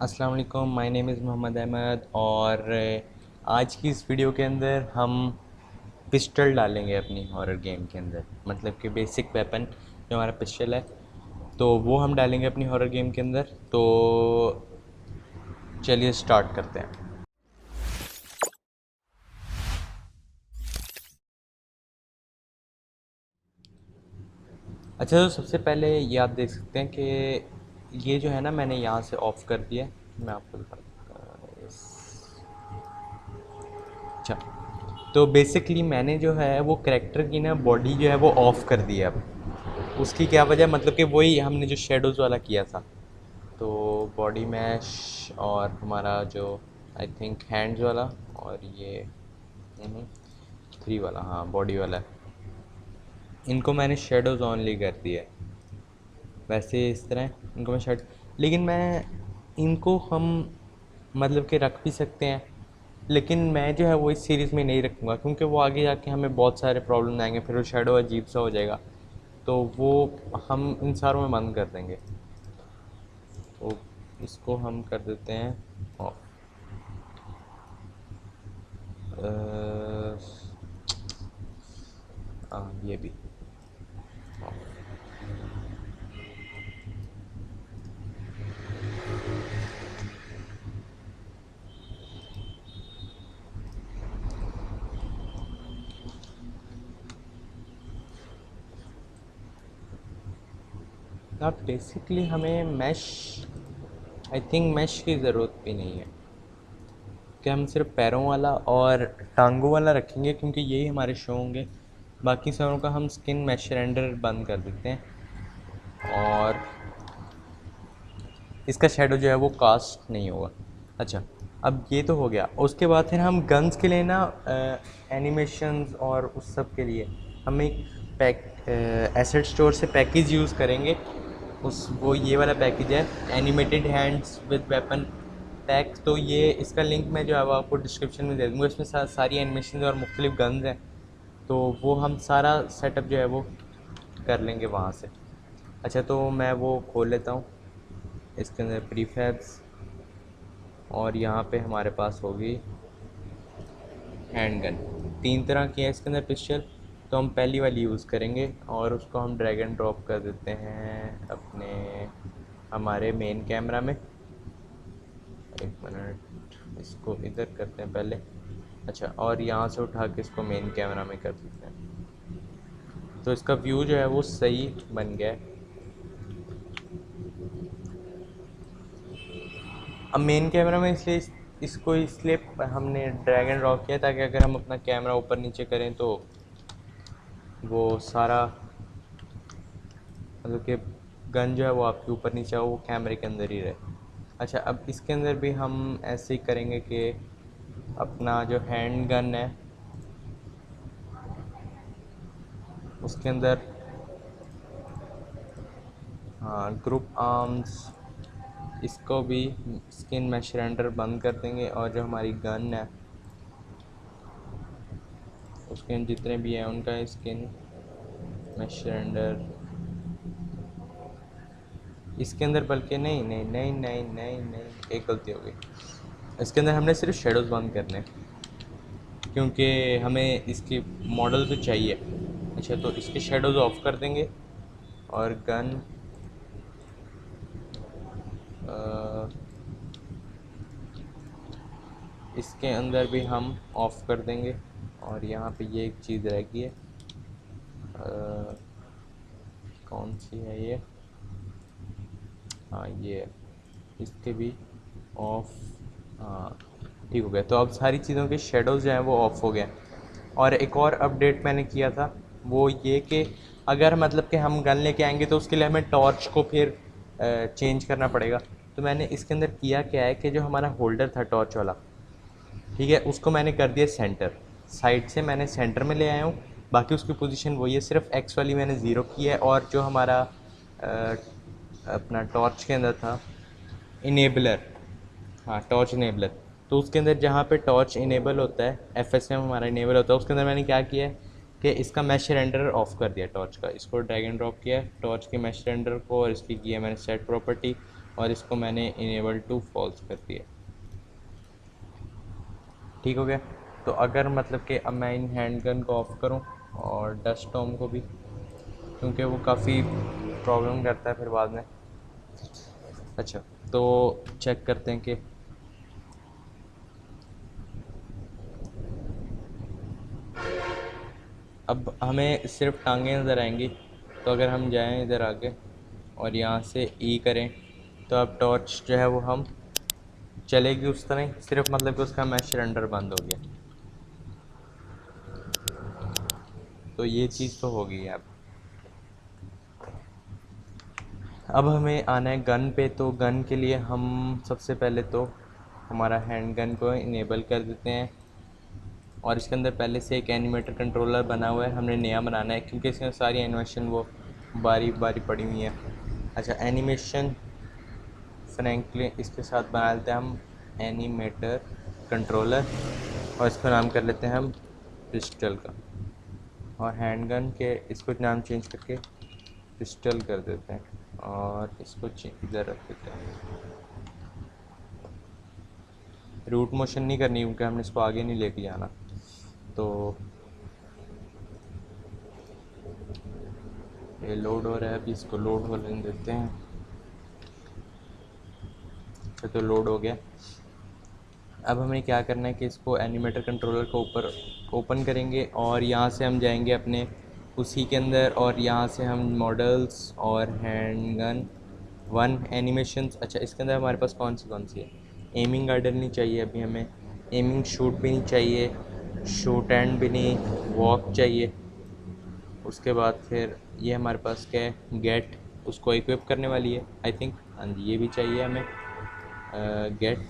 अस्सलाम वालेकुम, my name is Mohammad Ahmad और आज की इस वीडियो के अंदर हम पिस्टल डालेंगे अपनी हॉरर गेम के अंदर। मतलब कि बेसिक वेपन जो हमारा पिस्टल है तो वो हम डालेंगे अपनी हॉरर गेम के अंदर। तो चलिए स्टार्ट करते हैं। अच्छा, तो सबसे पहले ये आप देख सकते हैं कि ये जो है ना, मैंने यहाँ से ऑफ़ कर दिया है। मैं आपको दिखाता हूँ। अच्छा, तो बेसिकली मैंने जो है वो करैक्टर की ना बॉडी जो है वो ऑफ़ कर दी है अब। उसकी क्या वजह, मतलब कि वही हमने जो शेडोज़ वाला किया था। तो बॉडी मैश और हमारा जो आई थिंक हैंड्स वाला और ये 3 वाला, हाँ बॉडी वाला, इनको मैंने शेडोज़ ऑनली कर दिया है। वैसे इस तरह इनको मैं शेड, लेकिन मैं इनको हम मतलब कि रख भी सकते हैं, लेकिन मैं जो है वो इस सीरीज़ में नहीं रखूँगा क्योंकि वो आगे जाके हमें बहुत सारे प्रॉब्लम आएंगे, फिर वो शेडो अजीब सा हो जाएगा। तो वो हम इन सारों में बंद कर देंगे। तो इसको हम कर देते हैं ऑफ। ये भी ऑफ। अब बेसिकली हमें मैश, आई थिंक मैश की ज़रूरत भी नहीं है कि हम सिर्फ पैरों वाला और टांगों वाला रखेंगे क्योंकि यही हमारे शो होंगे। बाकी सारों का हम स्किन मैश रेंडर बंद कर देते हैं और इसका शेडो जो है वो कास्ट नहीं होगा। अच्छा, अब ये तो हो गया। उसके बाद फिर हम गन्स के लिए ना एनिमेशंस और उस सब के लिए हम एक पैक एसेट स्टोर से पैकेज यूज़ करेंगे। उस वो ये वाला पैकेज है, animated hands with weapon pack. तो ये इसका लिंक मैं जो है वो आपको डिस्क्रिप्शन में दे दूँगा। इसमें सारी एनिमेशन और मुख्तलिफ गन्स हैं, तो वो हम सारा सेटअप जो है वो कर लेंगे वहाँ से। अच्छा, तो मैं वो खोल लेता हूँ। इसके अंदर प्रीफैब्स और यहाँ पे हमारे पास होगी हैंड गन। 3 तरह की है इसके अंदर पिस्टल। तो हम पहली वाली यूज़ करेंगे और उसको हम ड्रैग एंड ड्रॉप कर देते हैं अपने हमारे मेन कैमरा में। एक मिनट, इसको इधर करते हैं पहले। अच्छा, और यहाँ से उठा के इसको मेन कैमरा में कर देते हैं। तो इसका व्यू जो है वो सही बन गया है। अब मेन कैमरा में इसलिए इसको इसलिए हमने ड्रैग एंड ड्रॉप किया ताकि अगर हम अपना कैमरा ऊपर नीचे करें तो वो सारा, मतलब कि गन जो है वो आपके ऊपर नीचे हो, वो कैमरे के अंदर ही रहे। अच्छा, अब इसके अंदर भी हम ऐसे ही करेंगे कि अपना जो हैंड गन है उसके अंदर, हाँ ग्रुप आर्म्स, इसको भी स्किन मैश रेंडर बंद कर देंगे। और जो हमारी गन है उसके जितने भी हैं उनका स्किन मैश रेंडर इसके अंदर, बल्कि नहीं नहीं नहीं नहीं नहीं नहीं, एक गलती हो गई। इसके अंदर हमने सिर्फ शेडोज़ बंद करने हैं क्योंकि हमें इसके मॉडल तो चाहिए। अच्छा, तो इसके शेडोज़ ऑफ कर देंगे और गन इसके अंदर भी हम ऑफ़ कर देंगे। और यहाँ पे ये एक चीज़ रह गई है, कौन सी है ये, हाँ ये है, इसके भी ऑफ। हाँ ठीक हो गया। तो अब सारी चीज़ों के शेडोज़ जो हैं वो ऑफ़ हो गए। और एक और अपडेट मैंने किया था वो ये कि अगर मतलब कि हम गन लेके आएंगे तो उसके लिए हमें टॉर्च को फिर चेंज करना पड़ेगा। तो मैंने इसके अंदर किया क्या है कि जो हमारा होल्डर था टॉर्च वाला, ठीक है, उसको मैंने कर दिया सेंटर। साइड से मैंने सेंटर में ले आया हूँ। बाकी उसकी पोजीशन वही है, सिर्फ एक्स वाली मैंने ज़ीरो की है। और जो हमारा अपना टॉर्च के अंदर था इनेबलर, हाँ टॉर्च इनेबलर, तो उसके अंदर जहाँ पे टॉर्च इनेबल होता है, एफएसएम हमारा इनेबल होता है, उसके अंदर मैंने क्या किया है कि इसका मैश रेंडर ऑफ कर दिया टॉर्च का। इसको ड्रैग एंड ड्रॉप किया है टॉर्च के मैश रेंडर को और इसकी की है मैंने सेट प्रॉपर्टी। और इसको मैंने इनेबल टू फॉल्स कर दिया। ठीक हो गया। तो अगर मतलब कि अब मैं इन हैंड गन को ऑफ़ करूं और डस्ट स्टॉर्म को भी, क्योंकि वो काफ़ी प्रॉब्लम करता है फिर बाद में। अच्छा, तो चेक करते हैं कि अब हमें सिर्फ टांगें नज़र आएंगी। तो अगर हम जाएं इधर आके और यहाँ से ई करें तो अब टॉर्च जो है वो हम चलेगी उस तरह, सिर्फ मतलब कि उसका मैश रेंडर बंद हो गया। तो ये चीज़ तो हो गई है। अब हमें आना है गन पे। तो गन के लिए हम सबसे पहले तो हमारा हैंड गन को इनेबल कर देते हैं, और इसके अंदर पहले से एक एनिमेटर कंट्रोलर बना हुआ है, हमने नया बनाना है क्योंकि इसमें सारी एनिमेशन वो बारी बारी पड़ी हुई है। अच्छा, एनिमेशन फ्रैंकली इसके साथ बना लेते हैं हम एनिमेटर कंट्रोलर, और इसका नाम कर लेते हैं हम पिस्टल का, और हैंड गन के इसको नाम चेंज करके पिस्टल कर देते हैं, और इसको इधर रख देते हैं। रूट मोशन नहीं करनी क्योंकि हमने इसको आगे नहीं लेके जाना। तो ये लोड हो रहा है, अभी इसको लोड होने देते हैं। अच्छा, तो लोड हो गया। अब हमें क्या करना है कि इसको एनिमेटर कंट्रोलर को ऊपर ओपन करेंगे, और यहाँ से हम जाएंगे अपने उसी के अंदर, और यहाँ से हम मॉडल्स और हैंड गन वन एनिमेशंस। अच्छा, इसके अंदर हमारे पास कौन सी है? एमिंग गार्डन नहीं चाहिए अभी हमें, एमिंग शूट भी नहीं चाहिए, शूट एंड भी नहीं, वॉक चाहिए। उसके बाद फिर ये हमारे पास क्या है, गेट, उसको इक्विप करने वाली है आई थिंक। हाँ जी, ये भी चाहिए हमें, गेट।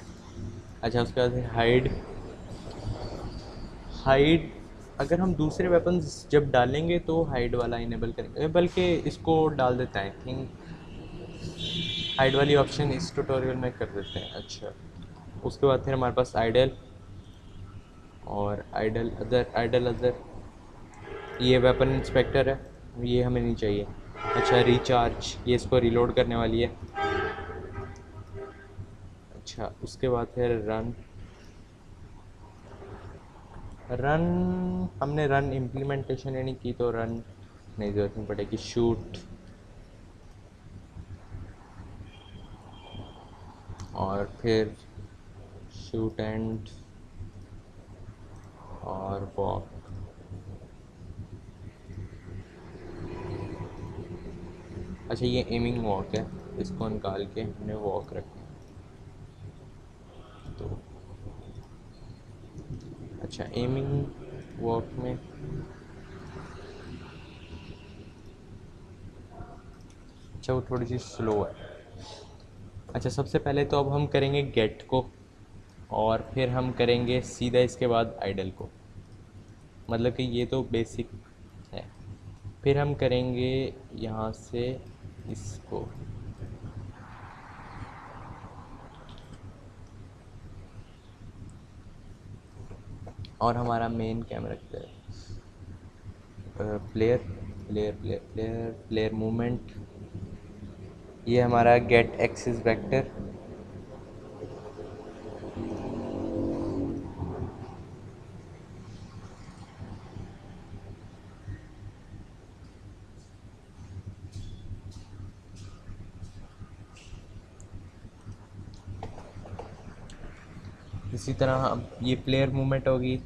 अच्छा, उसके बाद हाइड। हाइड अगर हम दूसरे वेपन्स जब डालेंगे तो हाइड वाला इनेबल करेंगे, बल्कि इसको डाल देते हैं आई थिंक, हाइड वाली ऑप्शन इस ट्यूटोरियल में कर देते हैं। अच्छा, उसके बाद फिर हमारे पास आइडल और आइडल अदर, ये वेपन इंस्पेक्टर है, ये हमें नहीं चाहिए। अच्छा, रिचार्ज, ये इसको रिलोड करने वाली है। अच्छा, उसके बाद फिर रन। रन हमने रन इम्प्लीमेंटेशन यानी की, तो रन नहीं ज़रूरत नहीं पड़ेगी। शूट और फिर शूट एंड और वॉक। अच्छा, ये एमिंग वॉक है, इसको निकाल के हमने वॉक रखा। तो अच्छा, एमिंग वॉक में अच्छा वो थोड़ी सी स्लो है। अच्छा, सबसे पहले तो अब हम करेंगे गेट को, और फिर हम करेंगे सीधा इसके बाद आइडल को, मतलब कि ये तो बेसिक है। फिर हम करेंगे यहाँ से इसको, और हमारा मेन कैमरा किधर है? Player player player player player movement, ये हमारा गेट एक्सिस वेक्टर। इसी तरह अब ये प्लेयर मूवमेंट होगी,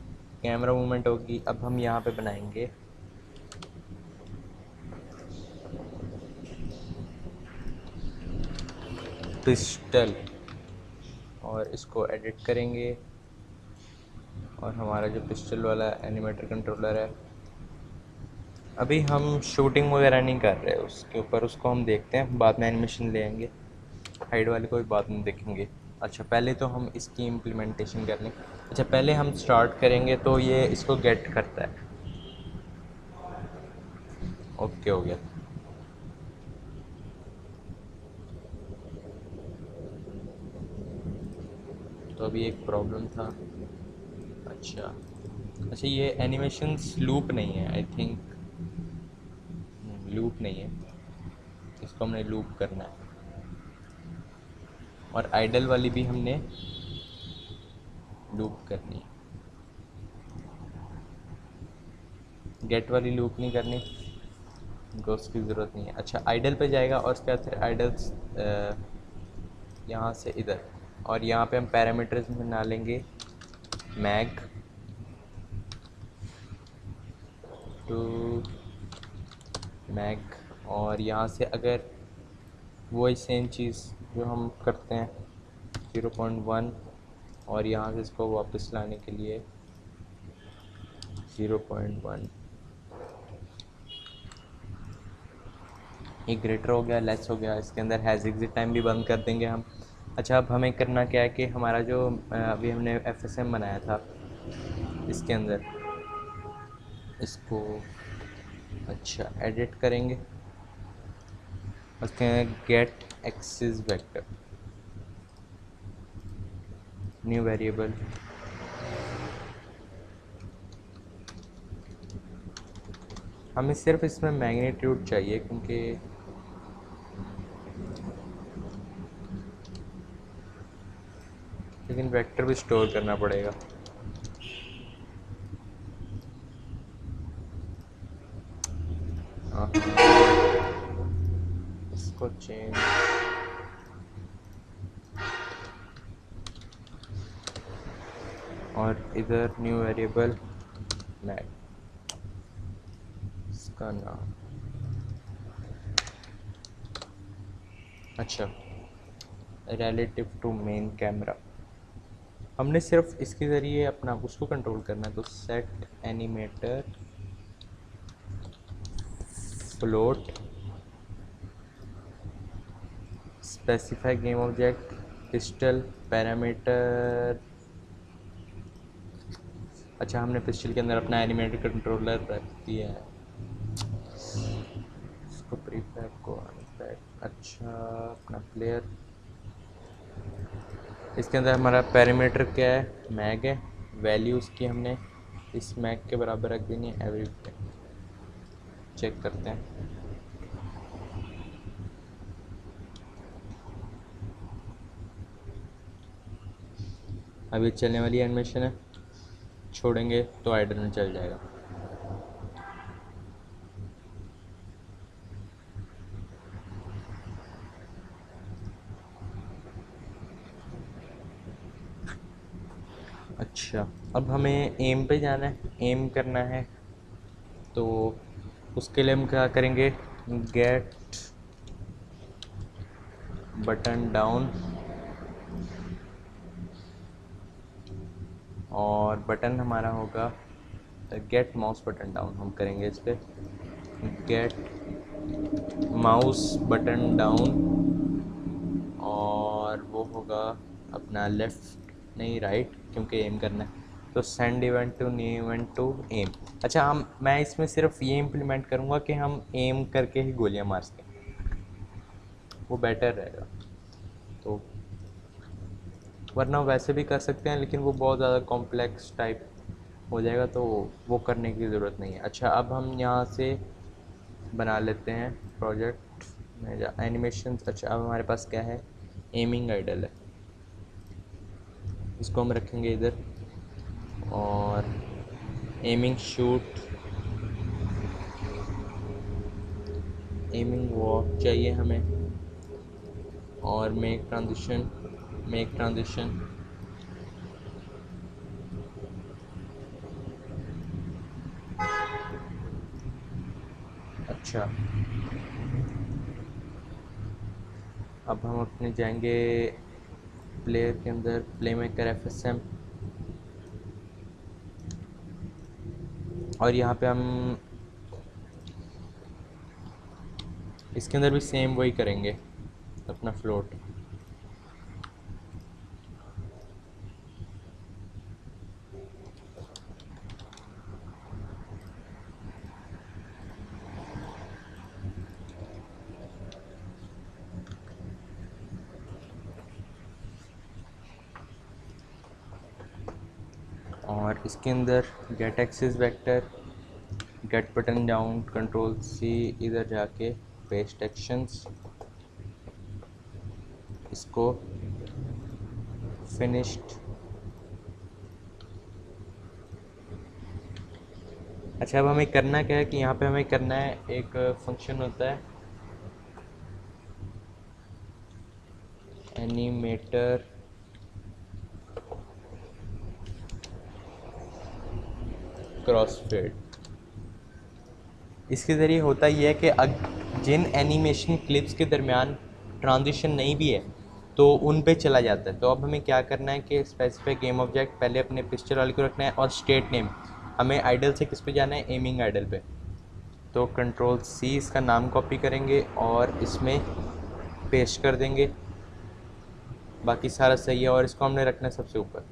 कैमरा मूवमेंट होगी। अब हम यहाँ पे बनाएंगे पिस्टल, और इसको एडिट करेंगे, और हमारा जो पिस्टल वाला एनिमेटर कंट्रोलर है, अभी हम शूटिंग वगैरह नहीं कर रहे उसके ऊपर, उसको हम देखते हैं बाद में, एनिमेशन ले आएंगे। हाइड वाले को भी बाद में देखेंगे। अच्छा, पहले तो हम इसकी इम्प्लीमेंटेशन कर लें। अच्छा, पहले हम स्टार्ट करेंगे तो ये इसको गेट करता है। ओके, हो गया। तो अभी एक प्रॉब्लम था। अच्छा अच्छा, ये एनिमेशंस लूप नहीं है आई थिंक, लूप नहीं है, इसको हमने लूप करना है। और आइडल वाली भी हमने लूप करनी है। गेट वाली लूप नहीं करनी क्योंकि उसकी ज़रूरत नहीं है। अच्छा, आइडल पे जाएगा और उसके बाद फिर आइडल्स यहाँ से इधर, और यहाँ पे हम पैरामीटर्स में ना लेंगे मैग टू मैग, और यहाँ से अगर वही सेम चीज़ जो हम करते हैं 0.1, और यहाँ से इसको वापस लाने के लिए 0.1, ये ग्रेटर हो गया, लेस हो गया। इसके अंदर हैज़ एग्जिट टाइम भी बंद कर देंगे हम। अच्छा, अब हमें करना क्या है कि हमारा जो अभी हमने एफएसएम बनाया था इसके अंदर, इसको अच्छा एडिट करेंगे, उसके get axis vector, new variable, हमें सिर्फ इसमें मैग्नीट्यूड चाहिए क्योंकि लेकिन वेक्टर भी स्टोर करना पड़ेगा। हाँ, इसको चेंज, और इधर न्यू वेरिएबल मैग, इसका नाम अच्छा रिलेटिव टू मेन कैमरा। हमने सिर्फ इसके ज़रिए अपना उसको कंट्रोल करना है, तो set animator float specify game object pistol parameter. अच्छा, हमने पिस्टल के अंदर अपना एनिमेटर कंट्रोलर रख दिया है, इसको प्रीफैब को अनपैक। अच्छा, अपना प्लेयर, इसके अंदर हमारा पैरामीटर क्या है, मैग है, वैल्यू उसकी हमने इस मैग के बराबर रख देनी है एवरी पे। चेक करते हैं, अभी चलने वाली एनिमेशन है, छोड़ेंगे तो आइडल में चल जाएगा। अच्छा, अब हमें एम पे जाना है, एम करना है, तो उसके लिए हम क्या करेंगे, गेट बटन डाउन, और बटन हमारा होगा गेट माउस बटन डाउन, हम करेंगे इस पर गेट माउस बटन डाउन, और वो होगा अपना लेफ़्ट नहीं राइट, क्योंकि एम करना है, तो send event to new event to aim. अच्छा, हम मैं इसमें सिर्फ ये इम्प्लीमेंट करूँगा कि हम एम करके ही गोलियाँ मार सकें, वो बेटर रहेगा। तो वरना वैसे भी कर सकते हैं, लेकिन वो बहुत ज़्यादा कॉम्प्लेक्स टाइप हो जाएगा, तो वो करने की ज़रूरत नहीं है। अच्छा, अब हम यहाँ से बना लेते हैं प्रोजेक्ट में एनिमेशन। अच्छा, अब हमारे पास क्या है, एमिंग आइडल है, इसको हम रखेंगे इधर, और एमिंग शूट, एमिंग वॉक चाहिए हमें, और मेक ट्रांजिशन, मेक ट्रांजिशन। अच्छा, अब हम अपने जाएंगे प्लेयर के अंदर, प्ले मेकर एफएसएम, और यहाँ पे हम इसके अंदर भी सेम वही करेंगे, अपना फ्लोट। और इसके अंदर get axis vector, get button down, control C, इधर जाके पेस्ट एक्शंस, इसको फिनिश्ड। अच्छा, अब हमें करना क्या है कि यहाँ पे हमें करना है, एक फंक्शन होता है एनिमेटर क्रॉसफेड। इसके ज़रिए होता ये है कि जिन एनिमेशन क्लिप्स के दरमियान ट्रांजिशन नहीं भी है तो उन पे चला जाता है। तो अब हमें क्या करना है कि स्पेसिफिक गेम ऑब्जेक्ट पहले अपने पिक्चर वाले को रखना है, और स्टेट नेम हमें आइडल से किस पे जाना है, एमिंग आइडल पे। तो कंट्रोल सी इसका नाम कॉपी करेंगे और इसमें पेस्ट कर देंगे, बाकी सारा सही है, और इसको हमने रखना है सबसे ऊपर।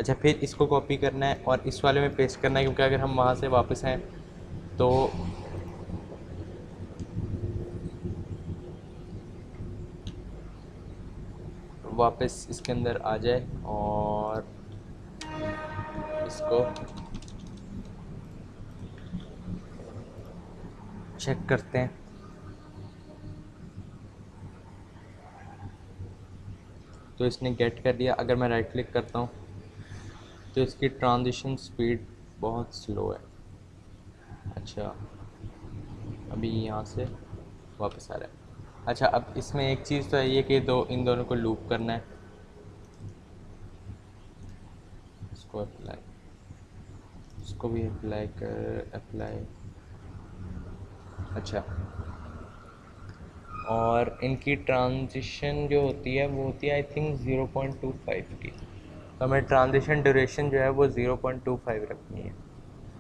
अच्छा, फिर इसको कॉपी करना है और इस वाले में पेस्ट करना है, क्योंकि अगर हम वहाँ से वापस आएँ तो वापस इसके अंदर आ जाए, और इसको चेक करते हैं। तो इसने गेट कर दिया। अगर मैं राइट क्लिक करता हूँ तो इसकी ट्रांजिशन स्पीड बहुत स्लो है। अच्छा, अभी यहाँ से वापस आ रहा है। अच्छा, अब इसमें एक चीज़ तो है ये कि इन दोनों को लूप करना है। इसको अप्लाई, इसको भी अप्लाई कर, अप्लाई। अच्छा, और इनकी ट्रांजिशन जो होती है वो होती है आई थिंक 0.25 की। तो हमें ट्रांजिशन ड्यूरेशन जो है वो 0.25 रखनी है।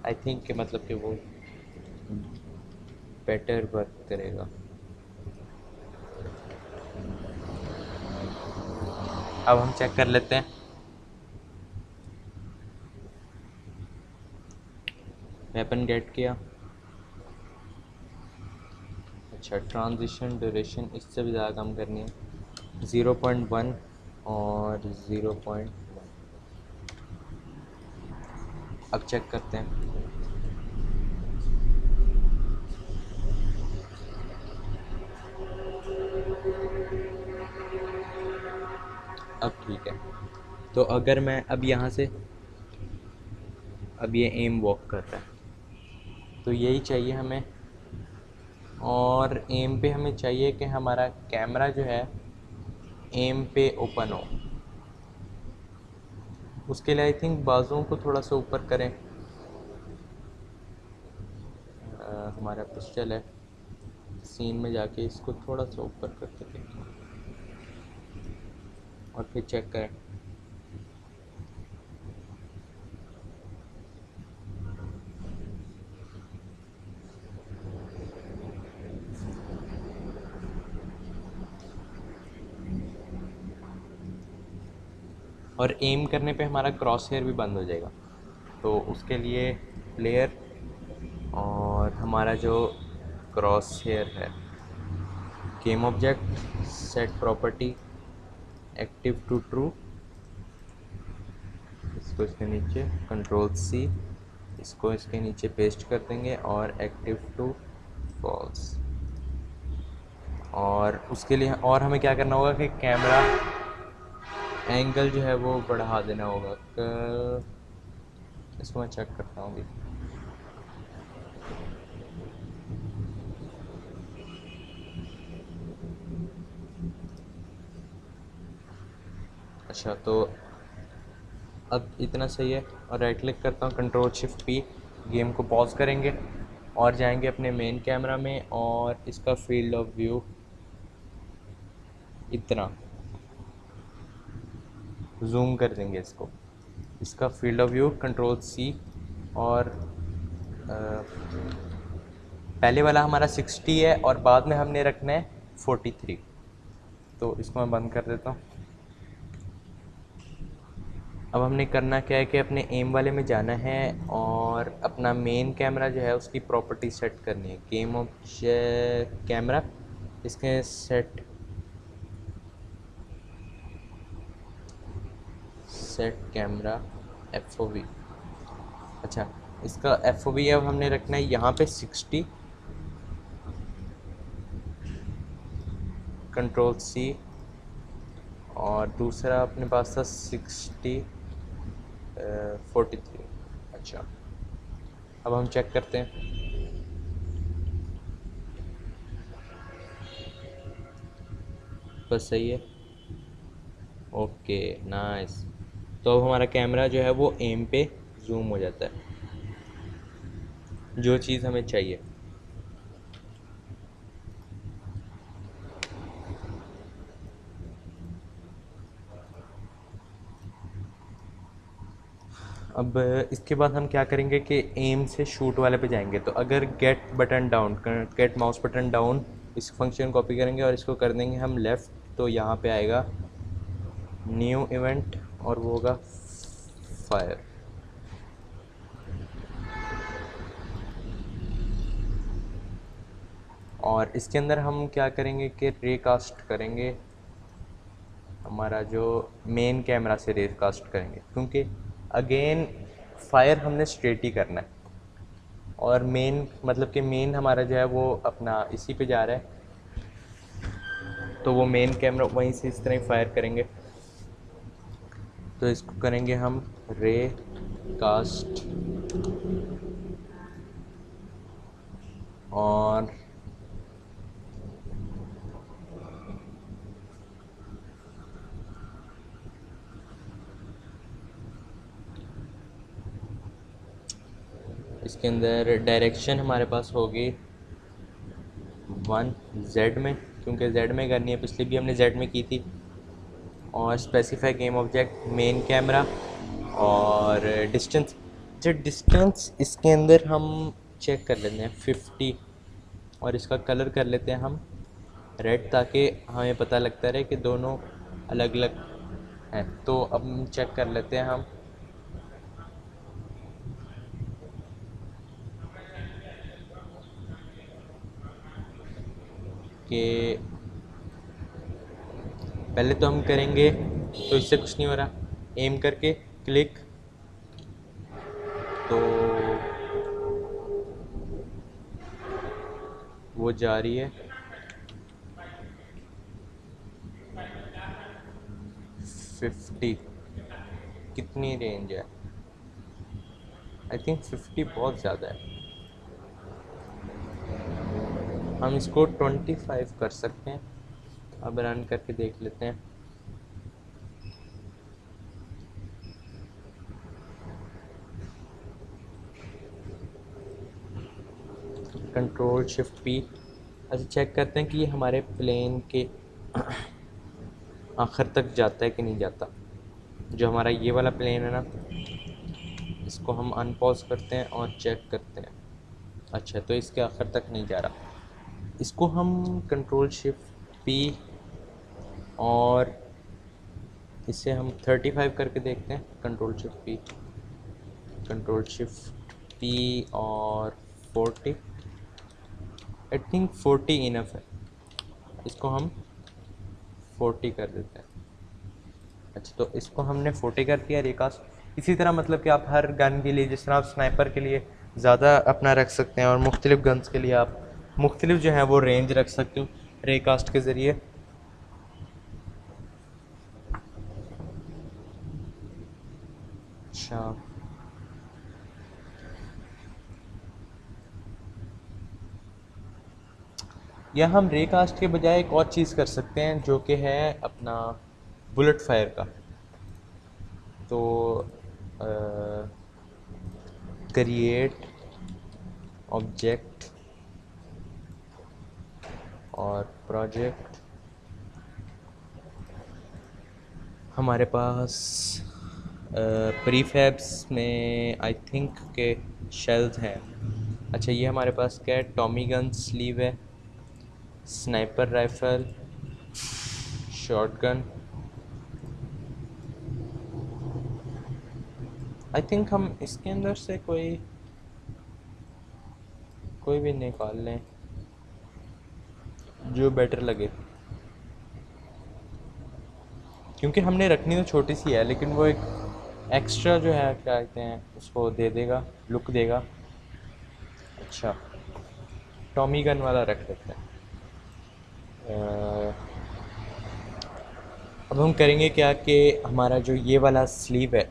आई थिंक कि मतलब कि वो बेटर वर्क करेगा। अब हम चेक कर लेते हैं। वेपन गेट किया। अच्छा, ट्रांजिशन ड्यूरेशन इससे भी ज़्यादा कम करनी है, 0.1 और 0. अब चेक करते हैं। अब ठीक है। तो अगर मैं अब यहाँ से, अब ये एम वॉक कर रहा है, तो यही चाहिए हमें। और एम पे हमें चाहिए कि हमारा कैमरा जो है एम पे ओपन हो। उसके लिए आई थिंक बाजुओं को थोड़ा सा ऊपर करें। हमारा पिस्टल है, सीन में जाके इसको थोड़ा सा ऊपर करके देखें और फिर चेक करें। और एम करने पे हमारा क्रॉस हेयर भी बंद हो जाएगा। तो उसके लिए प्लेयर और हमारा जो क्रॉस हेयर है, game object, set property, active to true, इसको इसके नीचे कंट्रोल सी, इसको इसके नीचे पेस्ट कर देंगे, और एक्टिव टू फॉल्स। और उसके लिए और हमें क्या करना होगा कि कैमरा एंगल जो है वो बढ़ा देना होगा। इसको मैं चेक करता हूँ अभी। अच्छा, तो अब इतना सही है। और राइट क्लिक करता हूँ, कंट्रोल शिफ्ट पी, गेम को पॉज करेंगे और जाएंगे अपने मेन कैमरा में, और इसका फील्ड ऑफ व्यू इतना जूम कर देंगे इसको। इसका field of view control C, और पहले वाला हमारा 60 है और बाद में हमने रखना है 43। तो इसको मैं बंद कर देता हूँ। अब हमने करना क्या है कि अपने एम वाले में जाना है और अपना मेन कैमरा जो है उसकी प्रॉपर्टी सेट करनी है। गेम ऑब्जेक्ट कैमरा, इसके सेट कैमरा FOV। अच्छा, इसका FOV अब हमने रखना है यहाँ पे 60, कंट्रोल सी, और दूसरा अपने पास था 43। अच्छा, अब हम चेक करते हैं। बस सही है। Okay, nice. तो अब हमारा कैमरा जो है वो एम पे जूम हो जाता है, जो चीज़ हमें चाहिए। अब इसके बाद हम क्या करेंगे कि एम से शूट वाले पे जाएंगे। तो अगर गेट माउस बटन डाउन, इस फंक्शन कॉपी करेंगे और इसको कर देंगे हम लेफ़्ट, तो यहाँ पे आएगा न्यू इवेंट और वो होगा फायर। और इसके अंदर हम क्या करेंगे कि रेकास्ट करेंगे, हमारा जो मेन कैमरा से रेकास्ट करेंगे, क्योंकि अगेन फायर हमने स्ट्रेट ही करना है। और मेन मतलब कि मेन हमारा जो है वो अपना इसी पे जा रहा है, तो वो मेन कैमरा वहीं से इस तरह ही फायर करेंगे। तो इसको करेंगे हम रे कास्ट और इसके अंदर डायरेक्शन हमारे पास होगी 1 जेड में, क्योंकि जेड में करनी है, पिछली भी हमने जेड में की थी। और specify game object main camera और डिस्टेंस। जो डिस्टेंस इसके अंदर हम चेक कर लेते हैं 50, और इसका कलर कर लेते हैं हम रेड, ताकि हमें पता लगता रहे कि दोनों अलग अलग हैं। तो अब चेक कर लेते हैं हम कि पहले तो हम करेंगे, तो इससे कुछ नहीं हो रहा, एम करके क्लिक, तो वो जा रही है 50। कितनी रेंज है? आई थिंक 50 बहुत ज़्यादा है। हम इसको 25 कर सकते हैं। अब रन करके देख लेते हैं। Control shift P. अच्छा, चेक करते हैं कि ये हमारे प्लेन के आखिर तक जाता है कि नहीं जाता। जो हमारा ये वाला प्लेन है ना, इसको हम अनपॉज करते हैं और चेक करते हैं। अच्छा, तो इसके आखिर तक नहीं जा रहा। इसको हम कंट्रोल शिफ्ट पी और इसे हम 35 करके देखते हैं। कंट्रोल शिफ्ट पी और 40। आई थिंक 40 इनफ है, इसको हम 40 कर देते हैं। अच्छा, तो इसको हमने 40 कर दिया रिकास्ट। इसी तरह मतलब कि आप हर गन के लिए, जिस तरह आप स्नाइपर के लिए ज़्यादा अपना रख सकते हैं और मुख्तलिफ़ गन्स के लिए आप मुख्तलिफ जो है वो रेंज रख सकते हो रेकास्ट के ज़रिए। अच्छा, या हम रेकास्ट के बजाय एक और चीज़ कर सकते हैं, जो कि है अपना बुलेट फायर का। तो क्रिएट ऑब्जेक्ट और प्रोजेक्ट, हमारे पास प्रीफैब्स में आई थिंक के शेल्स हैं। अच्छा, ये हमारे पास क्या है? टॉमी गन स्लीव है, sniper rifle, shotgun. I think हम इसके अंदर से कोई कोई भी निकाल लें जो बेटर लगे, क्योंकि हमने रखनी तो छोटी सी है, लेकिन वो एक एक्स्ट्रा जो है क्या कहते हैं उसको दे देगा, लुक देगा। अच्छा, टॉमी गन वाला रख लेते हैं। अब हम करेंगे क्या कि हमारा जो ये वाला स्लीव है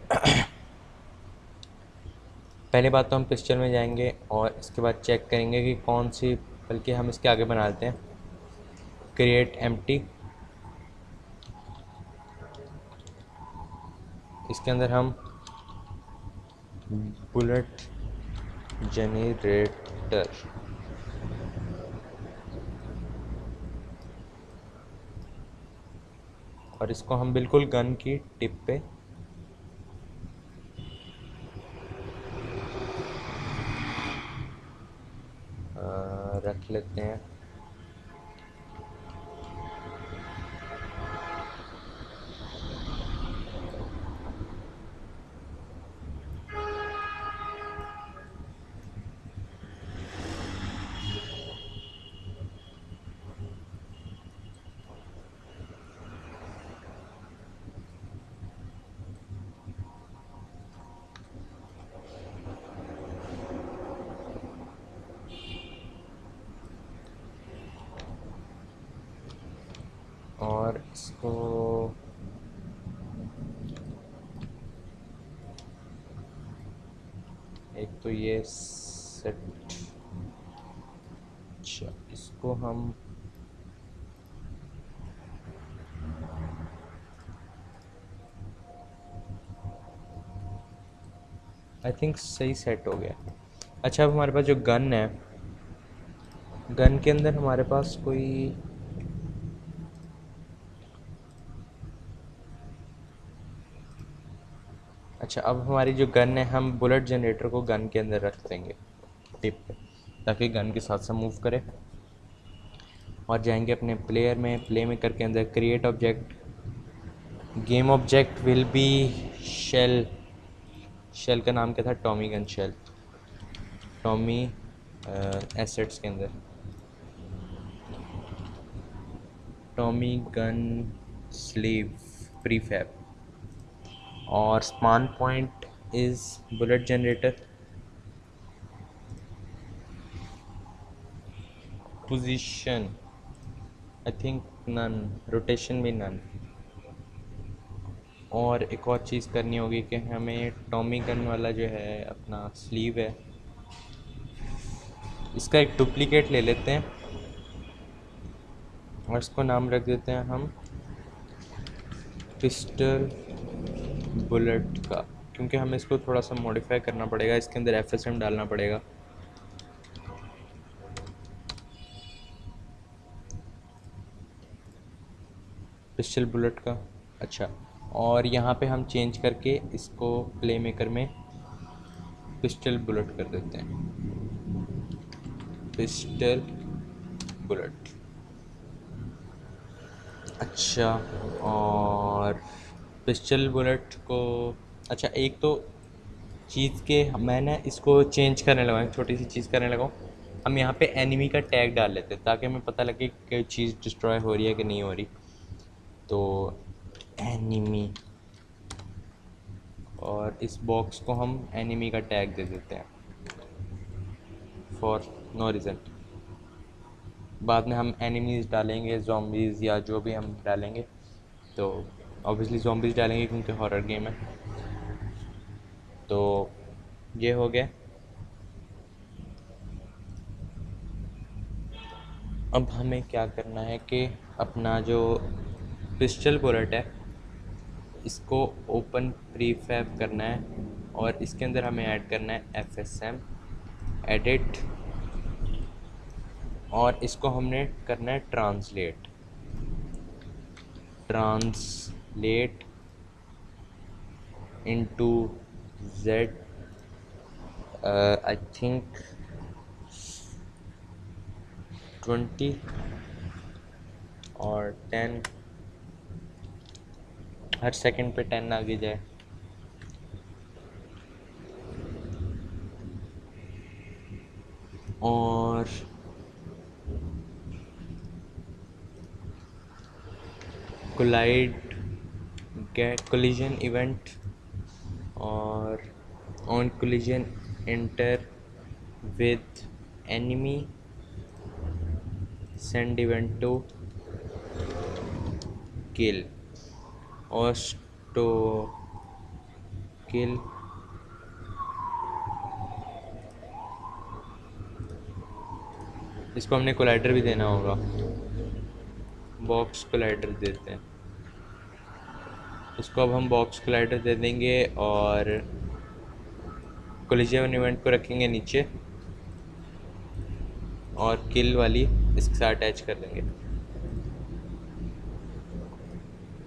पहले बात तो हम पिक्चर में जाएंगे और इसके बाद चेक करेंगे कि कौन सी, बल्कि हम इसके आगे बना देते हैं क्रिएट एम्प्टी। इसके अंदर हम बुलेट जनरेटर, और इसको हम बिल्कुल गन की टिप पे रख लेते हैं। और इसको एक तो ये सेट, अच्छा इसको हम आई थिंक सही सेट हो गया। अच्छा, अब हमारे पास जो गन है, गन के अंदर हमारे पास कोई, अच्छा अब हमारी जो गन है हम बुलेट जनरेटर को गन के अंदर रख देंगे टिप पे, ताकि गन के साथ साथ मूव करे। और जाएंगे अपने प्लेयर में, प्ले मेकर के अंदर create object, game object will be shell, shell का नाम क्या था, Tommy gun shell, Tommy assets के अंदर टॉमी गन स्लीव प्रीफैब, और spawn point is bullet generator, position I think none, rotation भी नन। और एक और चीज़ करनी होगी कि हमें टॉमी गन वाला जो है अपना स्लीव है, इसका एक डुप्लीकेट ले लेते हैं और इसको नाम रख देते हैं हम पिस्टल बुलेट का, क्योंकि हमें इसको थोड़ा सा मॉडिफाई करना पड़ेगा, इसके अंदर एफएसएम डालना पड़ेगा। पिस्टल बुलेट का, अच्छा, और यहाँ पे हम चेंज करके इसको प्ले मेकर में पिस्टल बुलेट कर देते हैं, पिस्टल बुलेट। अच्छा, और पिस्टल बुलेट को, अच्छा एक तो चीज़ के मैं ना इसको चेंज करने लगा, एक छोटी सी चीज़ करने लगा हूँ। हम यहाँ पे एनिमी का टैग डाल लेते हैं ताकि हमें पता लगे कि चीज़ डिस्ट्रॉय हो रही है कि नहीं हो रही। तो एनिमी, और इस बॉक्स को हम एनिमी का टैग दे देते हैं फॉर नो रीज़न। बाद में हम एनिमीज़ डालेंगे, ज़ॉम्बीज़ या जो भी हम डालेंगे, तो ऑब्वियसली ज़ॉम्बीज़ डालेंगे क्योंकि हॉरर गेम है। तो ये हो गया। अब हमें क्या करना है कि अपना जो पिस्टल बुलेट है इसको ओपन प्रीफैब करना है, और इसके अंदर हमें ऐड करना है एफएसएम एडिट, और इसको हमने करना है translate, translate into Z, I think 20 और 10, हर सेकंड पे 10 आगे जाए। और कोलाइड गेट कोलिजन इवेंट, और on collision enter with enemy send event to kill. और तो किल इसको हमने कोलाइडर भी देना होगा, बॉक्स कोलाइडर देते हैं इसको। अब हम बॉक्स कोलाइडर दे देंगे और कोलिजन इवेंट को रखेंगे नीचे और किल वाली इसके साथ अटैच कर देंगे।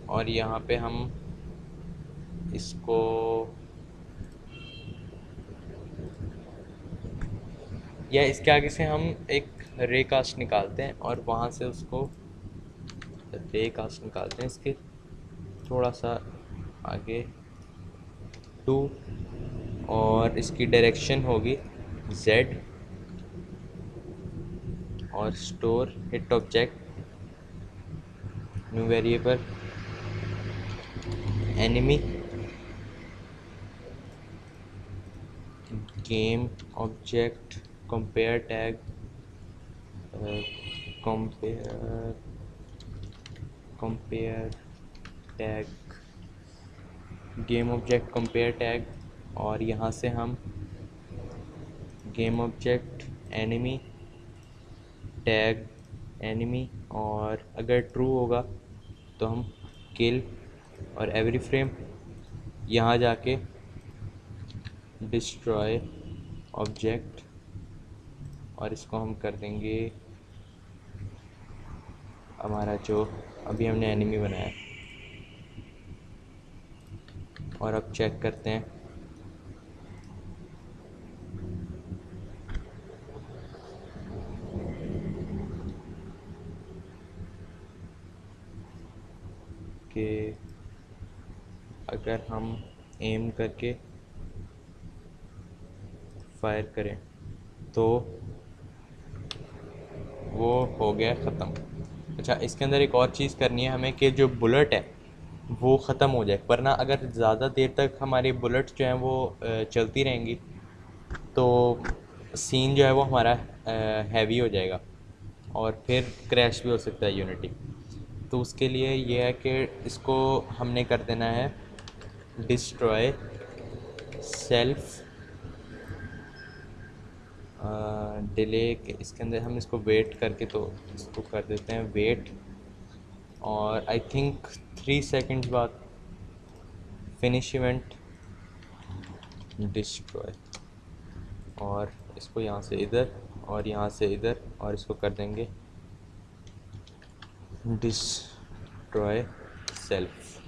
और यहाँ पे हम इसको या इसके आगे से हम एक रे कास्ट निकालते हैं और वहाँ से उसको रे कास्ट निकालते हैं इसके थोड़ा सा आगे 2 और इसकी डायरेक्शन होगी Z और store hit object new variable enemy game object compare tag compare tag game object compare tag और यहाँ से हम game object enemy tag enemy और अगर ट्रू होगा तो हम किल और एवरी फ्रेम यहाँ जाके डिस्ट्रॉय ऑब्जेक्ट और इसको हम कर देंगे हमारा जो अभी हमने एनिमी बनाया। और अब चेक करते हैं कि अगर हम एम करके फायर करें तो वो हो गया ख़त्म। अच्छा, इसके अंदर एक और चीज़ करनी है हमें कि जो बुलेट है वो ख़त्म हो जाए, वरना अगर ज़्यादा देर तक हमारी बुलेट्स जो हैं वो चलती रहेंगी तो सीन जो है वो हमारा हैवी हो जाएगा और फिर क्रैश भी हो सकता है यूनिटी। तो उसके लिए ये है कि इसको हमने कर देना है डिस्ट्रॉय सेल्फ डिले के इसके अंदर हम इसको वेट करके तो इसको कर देते हैं वेट और आई थिंक 3 सेकंड्स बाद फिनिश इवेंट डिस्ट्रॉय और इसको यहाँ से इधर और यहाँ से इधर और इसको कर देंगे डिस्ट्रॉय सेल्फ।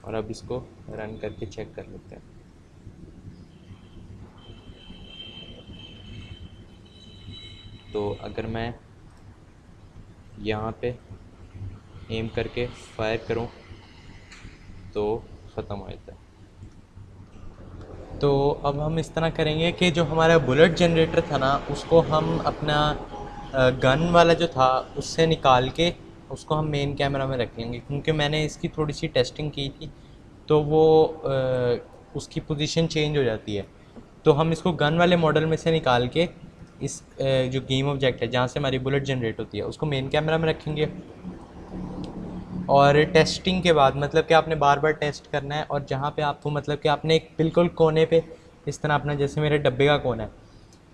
और अब इसको रन करके चेक कर लेते हैं। तो अगर मैं यहाँ पे एम करके फायर करूँ तो ख़त्म हो जाता है। तो अब हम इस तरह करेंगे कि जो हमारा बुलेट जनरेटर था ना उसको हम अपना गन वाला जो था उससे निकाल के उसको हम मेन कैमरा में रख लेंगे, क्योंकि मैंने इसकी थोड़ी सी टेस्टिंग की थी तो वो उसकी पोजीशन चेंज हो जाती है। तो हम इसको गन वाले मॉडल में से निकाल के इस जो गेम ऑब्जेक्ट है जहाँ से हमारी बुलेट जनरेट होती है उसको मेन कैमरा में रखेंगे। और टेस्टिंग के बाद मतलब कि आपने बार बार टेस्ट करना है और जहाँ पे आपको मतलब कि आपने एक बिल्कुल कोने पे इस तरह अपना जैसे मेरे डब्बे का कोना है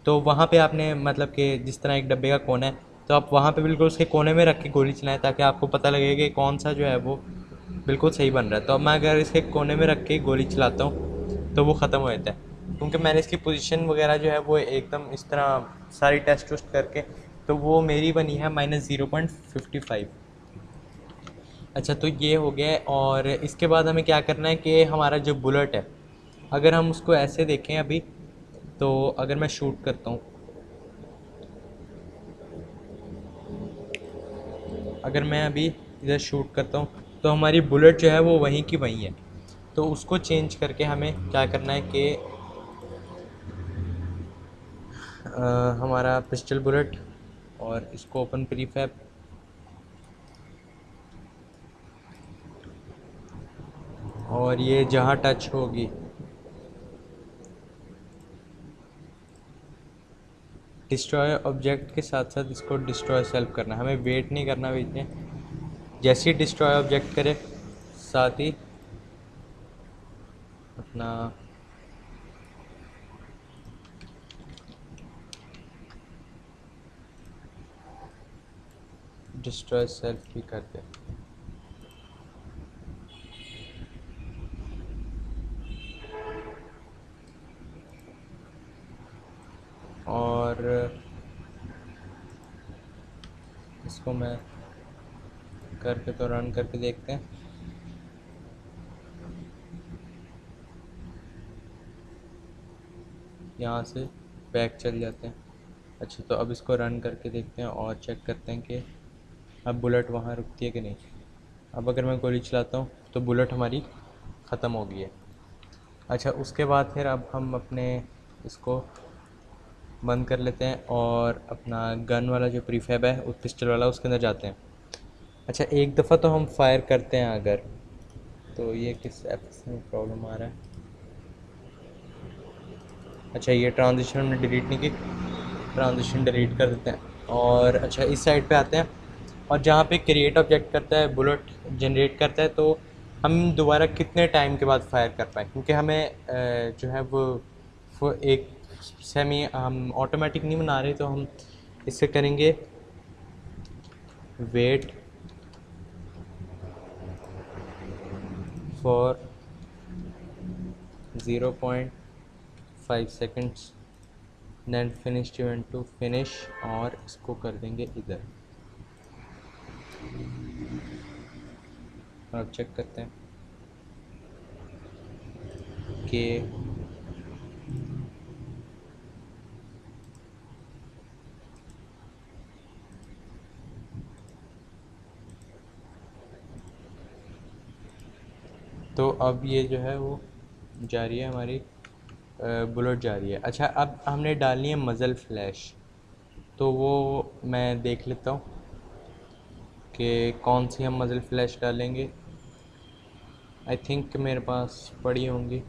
तो वहाँ पे आपने मतलब कि जिस तरह एक डब्बे का कोना है तो आप वहाँ पे बिल्कुल उसके कोने में रख के गोली चलाएं ताकि आपको पता लगे कि कौन सा जो है वो बिल्कुल सही बन रहा है। तो अब मैं अगर इसके कोने में रख के गोली चलाता हूँ तो वो ख़त्म हो जाता है, क्योंकि मैंने इसकी पोजीशन वगैरह जो है वो एकदम इस तरह सारी टेस्ट वुस्ट करके तो वो मेरी बनी है -0.55। अच्छा, तो ये हो गया। और इसके बाद हमें क्या करना है कि हमारा जो बुलेट है अगर हम उसको ऐसे देखें अभी तो अगर मैं शूट करता हूँ, अगर मैं अभी इधर शूट करता हूँ तो हमारी बुलेट जो है वो वहीं की वहीं है। तो उसको चेंज करके हमें क्या करना है कि हमारा पिस्टल बुलेट और इसको ओपन प्रीफैब और ये जहाँ टच होगी डिस्ट्रॉय ऑब्जेक्ट के साथ साथ इसको डिस्ट्रॉय सेल्फ करना है, हमें वेट नहीं करना बीच में। जैसे ही डिस्ट्रॉय ऑब्जेक्ट करे साथ ही अपना डिस्ट्रॉय सेल्फ भी कर दे। और इसको मैं करके तो रन करके देखते हैं। यहाँ से बैक चल जाते हैं। अच्छा, तो अब इसको रन करके देखते हैं और चेक करते हैं कि अब बुलेट वहाँ रुकती है कि नहीं। अब अगर मैं गोली चलाता हूँ तो बुलेट हमारी ख़त्म हो गई है। अच्छा, उसके बाद फिर अब हम अपने इसको बंद कर लेते हैं और अपना गन वाला जो प्रीफैब है उस पिस्टल वाला उसके अंदर जाते हैं। अच्छा, एक दफ़ा तो हम फायर करते हैं अगर, तो ये किस एफ में प्रॉब्लम आ रहा है। अच्छा, ये ट्रांजिशन हमने डिलीट नहीं की, ट्रांजिशन डिलीट कर देते हैं। और अच्छा, इस साइड पे आते हैं और जहाँ पे क्रिएट ऑब्जेक्ट करता है, बुलेट जनरेट करता है, तो हम दोबारा कितने टाइम के बाद फायर कर पाएँ, क्योंकि हमें जो है वो एक सेमी हम ऑटोमेटिक नहीं बना रहे, तो हम इससे करेंगे wait for 0.5 seconds then finish event to finish, और इसको कर देंगे इधर। अब चेक करते हैं कि तो अब ये जो है वो जा रही है हमारी, बुलेट जा रही है। अच्छा, अब हमने डालनी है मज़ल फ्लैश, तो वो मैं देख लेता हूँ कि कौन सी हम मज़ल फ्लैश डालेंगे। आई थिंक मेरे पास पड़ी होंगी।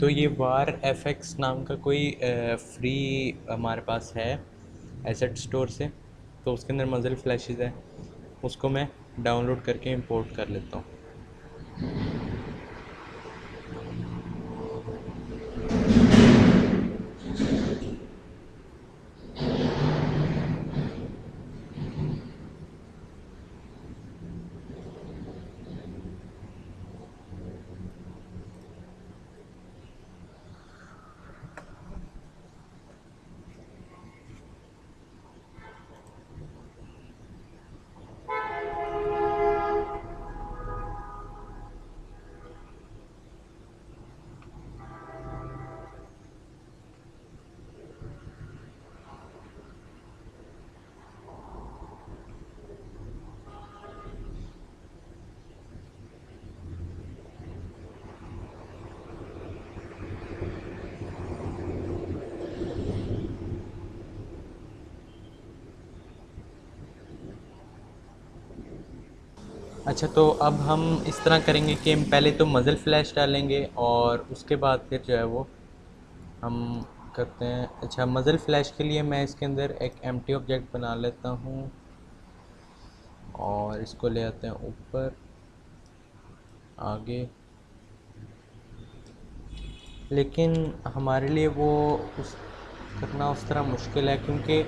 तो ये वार एफ एक्स नाम का कोई फ्री हमारे पास है एसेट स्टोर से, तो उसके अंदर मज़ल फ्लैशेस है, उसको मैं डाउनलोड करके इंपोर्ट कर लेता हूँ। अच्छा, तो अब हम इस तरह करेंगे कि हम पहले तो मज़ल फ्लैश डालेंगे और उसके बाद फिर जो है वो हम करते हैं। अच्छा, मज़ल फ्लैश के लिए मैं इसके अंदर एक एम्प्टी ऑब्जेक्ट बना लेता हूँ और इसको ले आते हैं ऊपर आगे, लेकिन हमारे लिए वो उस करना उस तरह मुश्किल है, क्योंकि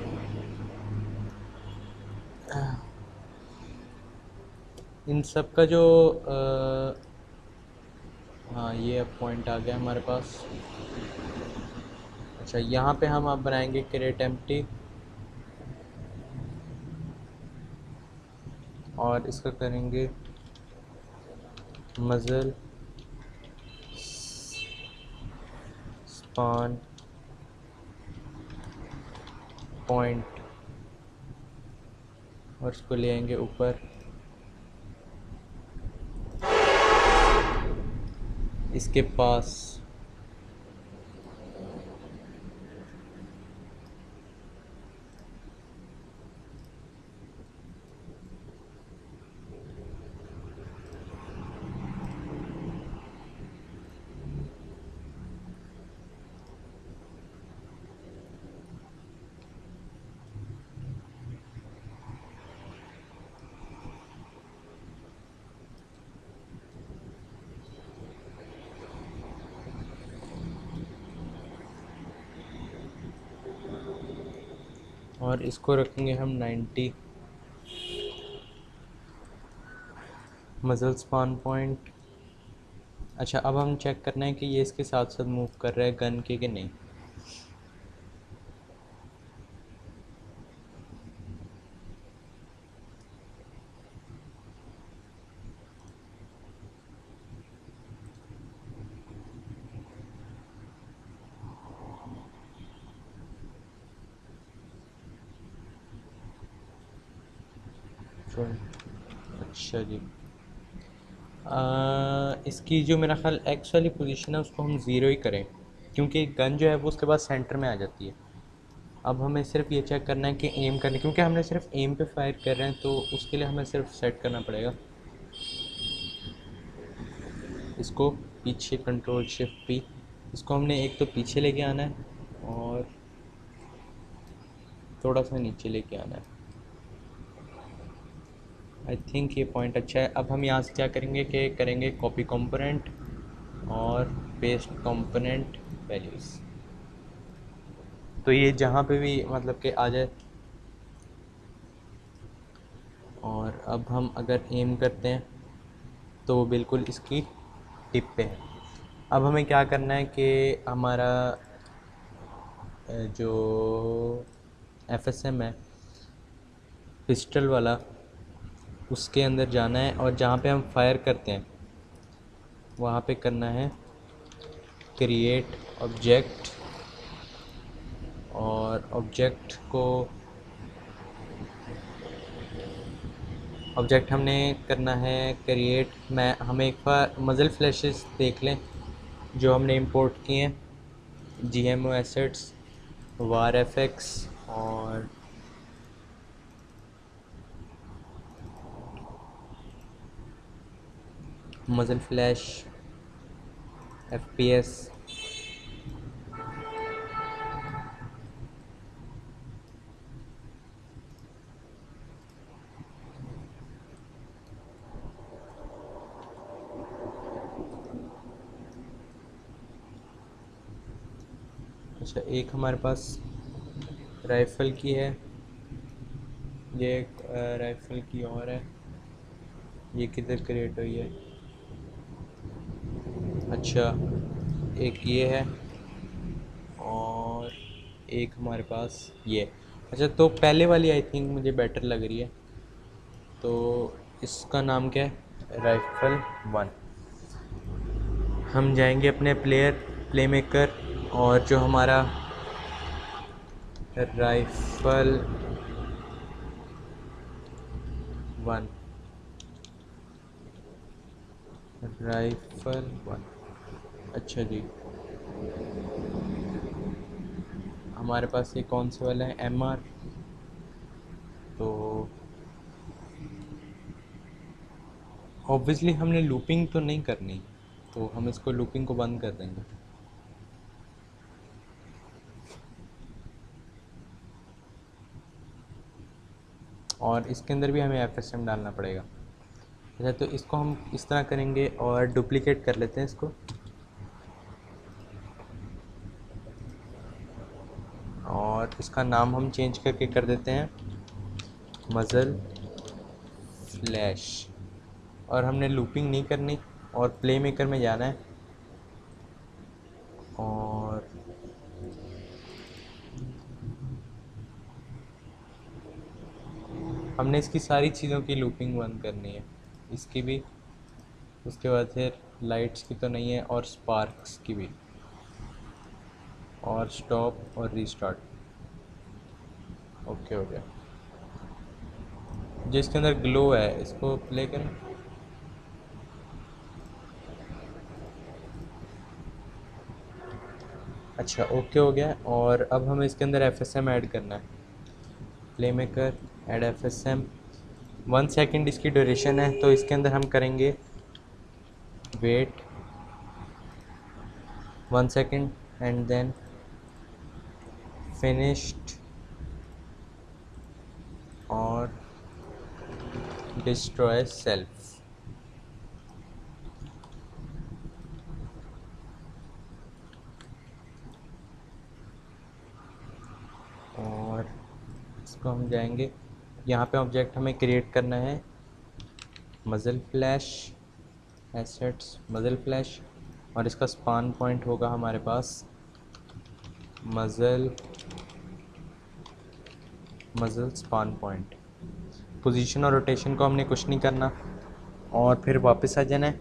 इन सब का जो हाँ, ये अब पॉइंट आ गया हमारे पास। अच्छा, यहाँ पे हम अब बनाएंगे क्रिएट एम्प्टी और इसका करेंगे मज़ल स्पान पॉइंट और इसको ले आएंगे ऊपर इसके पास। और इसको रखेंगे हम 90 मज़ल स्पान पॉइंट। अच्छा, अब हम चेक करना है कि ये इसके साथ साथ मूव कर रहा है गन के कि नहीं। अच्छा जी, इसकी जो मेरा ख्याल एक्स वाली पोजीशन है उसको हम ज़ीरो ही करें, क्योंकि गन जो है वो उसके बाद सेंटर में आ जाती है। अब हमें सिर्फ ये चेक करना है कि एम करने, क्योंकि हमने सिर्फ एम पे फायर कर रहे हैं, तो उसके लिए हमें सिर्फ सेट करना पड़ेगा इसको पीछे, कंट्रोल शिफ्ट पी। इसको हमने एक तो पीछे लेके आना है और थोड़ा सा नीचे लेके आना है। आई थिंक ये पॉइंट अच्छा है। अब हम यहाँ से क्या करेंगे कि करेंगे कॉपी कंपोनेंट और पेस्ट कंपोनेंट वैल्यूज़, तो ये जहाँ पे भी मतलब कि आ जाए। और अब हम अगर एम करते हैं तो वो बिल्कुल इसकी टिप पे है। अब हमें क्या करना है कि हमारा जो एफएसएम है पिस्टल वाला, उसके अंदर जाना है और जहाँ पे हम फायर करते हैं वहाँ पे करना है क्रिएट ऑब्जेक्ट, और ऑब्जेक्ट हमने करना है क्रिएट। मैं हमें एक बार मज़ल फ्लैशेस देख लें जो हमने इंपोर्ट किए हैं, GMO एसेट्स, वार एफ एक्स और मज़ल फ्लैश, FPS अच्छा, एक हमारे पास राइफ़ल की है, ये एक राइफ़ल की और है, ये किधर क्रिएट हुई है? अच्छा, एक ये है और एक हमारे पास ये। अच्छा, तो पहले वाली आई थिंक मुझे बेटर लग रही है, तो इसका नाम क्या है? राइफ़ल 1। हम जाएंगे अपने प्ले मेकर, और जो हमारा राइफ़ल 1, राइफ़ल 1। अच्छा जी, हमारे पास ये कौन से वाला है? MR। तो ऑब्वियसली हमने लूपिंग तो नहीं करनी, तो हम इसको लूपिंग को बंद कर देंगे। और इसके अंदर भी हमें FSM डालना पड़ेगा। अच्छा, तो इसको हम इस तरह करेंगे और डुप्लीकेट कर लेते हैं इसको, और इसका नाम हम चेंज करके कर देते हैं मज़ल फ्लैश। और हमने लूपिंग नहीं करनी, और प्ले मेकर में जाना है, और हमने इसकी सारी चीज़ों की लूपिंग बंद करनी है, इसकी भी, उसके बाद फिर लाइट्स की तो नहीं है, और स्पार्क्स की भी, और स्टॉप और रीस्टार्ट। ओके हो गया। जिसके अंदर ग्लो है इसको प्ले करें। अच्छा, ओके हो गया। और अब हमें इसके अंदर FSM ऐड करना है। Playmaker, add FSM, 1 second इसकी ड्यूरेशन है, तो इसके अंदर हम करेंगे wait 1 second and then finished और डिस्ट्रॉय सेल्फ। और इसको हम जाएंगे, यहाँ पे ऑब्जेक्ट हमें क्रिएट करना है मज़ल फ्लैश, एसेट्स मज़ल फ्लैश, और इसका स्पान पॉइंट होगा हमारे पास मज़ल स्पान पॉइंट। पोजीशन और रोटेशन को हमने कुछ नहीं करना, और फिर वापस आ जाना है।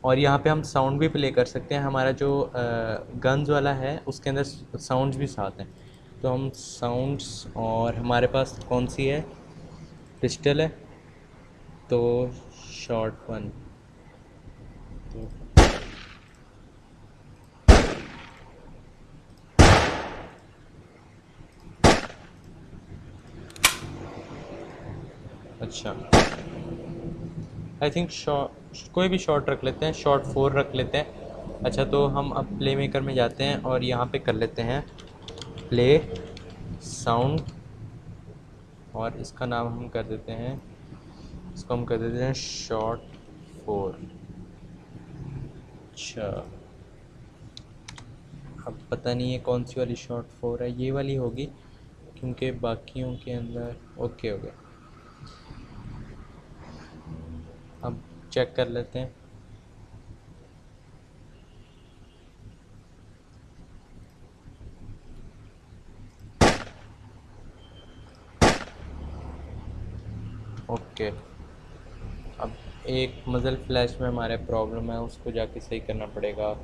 और यहाँ पे हम साउंड भी प्ले कर सकते हैं, हमारा जो गन्स वाला है उसके अंदर साउंड्स भी साथ हैं, तो हम साउंड्स, और हमारे पास कौन सी है? पिस्टल है, तो शॉर्ट 1। तो अच्छा, आई थिंक शॉर्ट, कोई भी शॉर्ट रख लेते हैं, शॉर्ट 4 रख लेते हैं। अच्छा, तो हम अब प्ले मेकर में जाते हैं और यहाँ पे कर लेते हैं प्ले साउंड, और इसका नाम हम कर देते हैं, इसको हम कर देते हैं शॉर्ट 4। अच्छा, अब पता नहीं है कौन सी वाली शॉर्ट 4 है, ये वाली होगी, क्योंकि बाकियों के अंदर ओके हो गया। अब चेक कर लेते हैं। ओके, अब एक मज़ल फ्लैश में हमारे प्रॉब्लम है, उसको जाके सही करना पड़ेगा।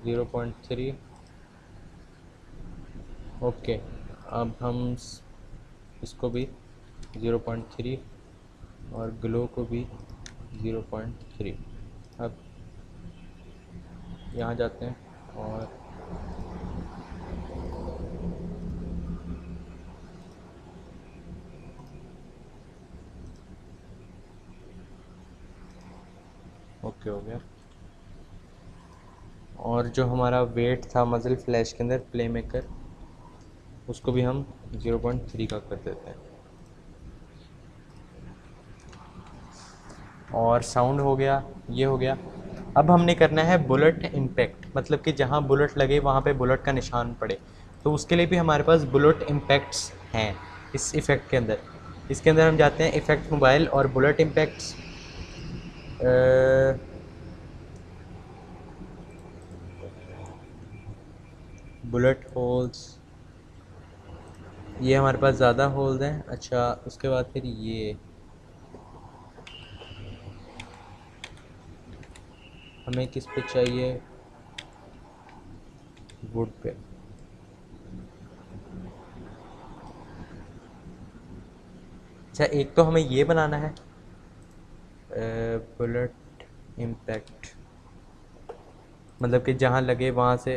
0.3। ओके, अब हम इसको भी 0.3, और ग्लो को भी 0.3। अब यहाँ जाते हैं, और ओके हो गया। और जो हमारा वेट था मज़ल फ्लैश के अंदर प्ले मेकर, उसको भी हम 0.3 का कर देते हैं। और साउंड हो गया, ये हो गया। अब हमने करना है बुलेट इम्पैक्ट, मतलब कि जहाँ बुलेट लगे वहाँ पे बुलेट का निशान पड़े। तो उसके लिए भी हमारे पास बुलेट इम्पैक्ट्स हैं इस इफ़ेक्ट के अंदर। इसके अंदर हम जाते हैं इफ़ेक्ट मोबाइल और बुलेट इम्पैक्ट्स। बुलेट होल्स, ये हमारे पास ज़्यादा होल्स हैं। अच्छा, उसके बाद फिर ये हमें किस पे चाहिए, वुड पे। अच्छा, एक तो हमें ये बनाना है बुलेट इम्पैक्ट, मतलब कि जहाँ लगे वहाँ से।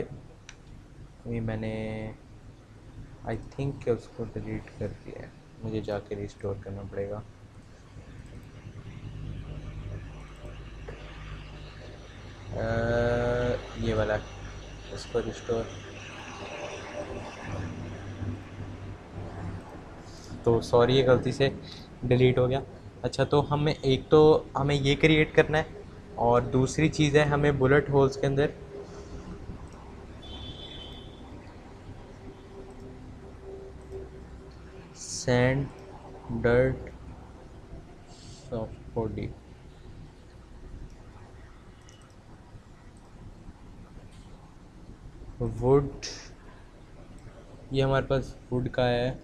ये मैंने आई थिंक उसको डिलीट कर दिया है, मुझे जाके रिस्टोर करना पड़ेगा। ये वाला, इसको रिस्टोर, तो सॉरी ये गलती से डिलीट हो गया। अच्छा, तो हमें एक तो हमें ये क्रिएट करना है, और दूसरी चीज़ है हमें बुलेट होल्स के अंदर sand, dirt, soft body, would, ये हमारे पास वुड का है।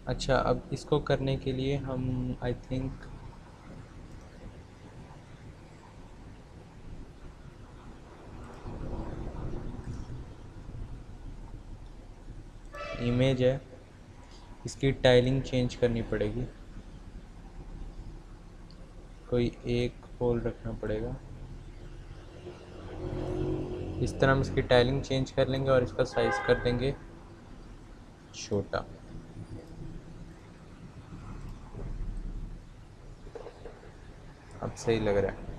अच्छा, अब इसको करने के लिए हम आई थिंक इमेज है, इसकी टाइलिंग चेंज करनी पड़ेगी, कोई एक होल रखना पड़ेगा। इस तरह हम इसकी टाइलिंग चेंज कर लेंगे और इसका साइज़ कर देंगे छोटा। अब सही लग रहा है।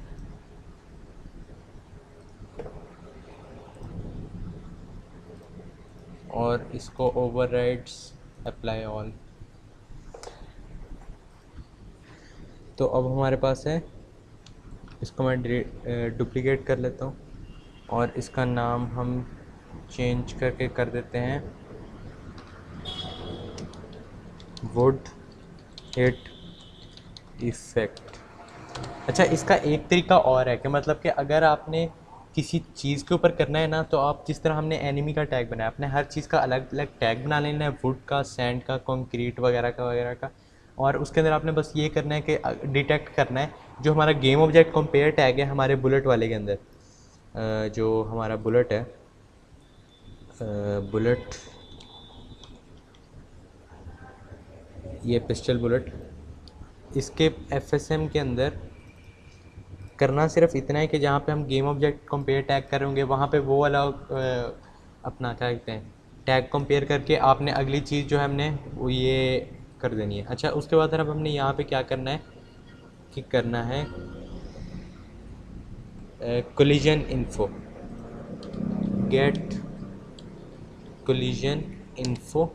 और इसको ओवरराइड्स अप्लाई ऑल। तो अब हमारे पास है, इसको मैं डुप्लीकेट कर लेता हूँ और इसका नाम हम चेंज करके कर देते हैं वुड हिट इफ़ेक्ट। अच्छा, इसका एक तरीका और है कि मतलब कि अगर आपने किसी चीज़ के ऊपर करना है ना, तो आप जिस तरह हमने एनिमी का टैग बनाया, आपने हर चीज़ का अलग अलग टैग बना लेना है, वुड का, सैंड का, कंक्रीट वगैरह का वगैरह का। और उसके अंदर आपने बस ये करना है कि डिटेक्ट करना है जो हमारा गेम ऑब्जेक्ट कंपेयर टैग है हमारे बुलेट वाले के अंदर। जो हमारा बुलेट है, बुलेट, ये पिस्टल बुलेट, इसके एफएसएम के अंदर करना सिर्फ इतना है कि जहाँ पे हम गेम ऑब्जेक्ट कंपेयर टैग कर रहे होंगे वहाँ पे वो वाला अपना क्या कहते हैं टैग कंपेयर करके आपने अगली चीज़ जो है हमने वो ये कर देनी है। अच्छा, उसके बाद अब हमने यहाँ पे क्या करना है कि करना है collision info, get collision info,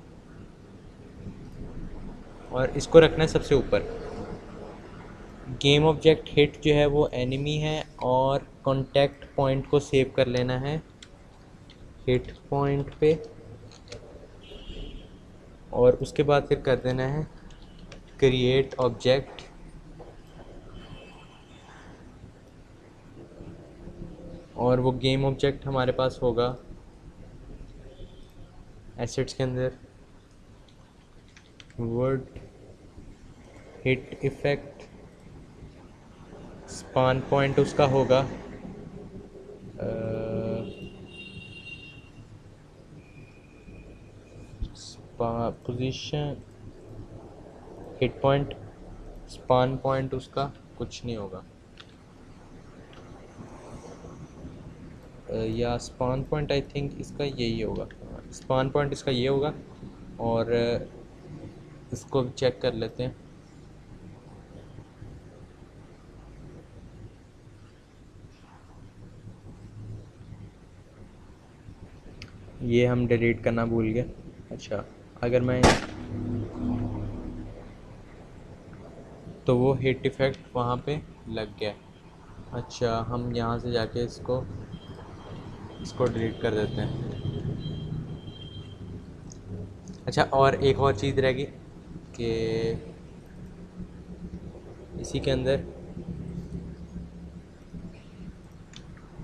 और इसको रखना है सबसे ऊपर। गेम ऑब्जेक्ट हिट जो है वो एनिमी है, और कांटेक्ट पॉइंट को सेव कर लेना है हिट पॉइंट पे, और उसके बाद फिर कर देना है क्रिएट ऑब्जेक्ट, और वो गेम ऑब्जेक्ट हमारे पास होगा एसेट्स के अंदर word hit effect, span point उसका होगा position, hit point, span point उसका कुछ नहीं होगा, या स्पान पॉइंट आई थिंक इसका यही होगा, स्पान पॉइंट इसका ये होगा। और इसको चेक कर लेते हैं। ये हम डिलीट करना भूल गए। अच्छा, अगर मैं तो वो हिट इफ़ेक्ट वहाँ पे लग गया। अच्छा, हम यहाँ से जाके इसको डिलीट कर देते हैं। अच्छा, और एक और चीज़ रहेगी कि इसी के अंदर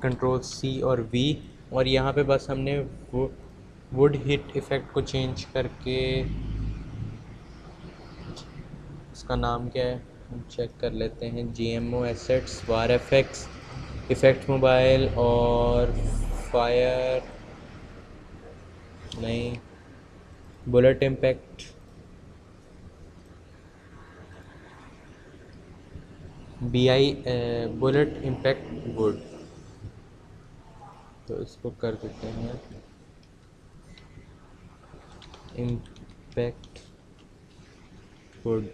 कंट्रोल सी और वी, और यहाँ पे बस हमने वो वुड हिट इफ़ेक्ट को चेंज करके, इसका नाम क्या है हम चेक कर लेते हैं। GMO एसेट्स, वार एफेक्ट्स, इफ़ेक्ट मोबाइल और फायर, नहीं, bullet impact, BI, bullet impact would. तो इसको कर देते हैं इम्पैक्ट वुड।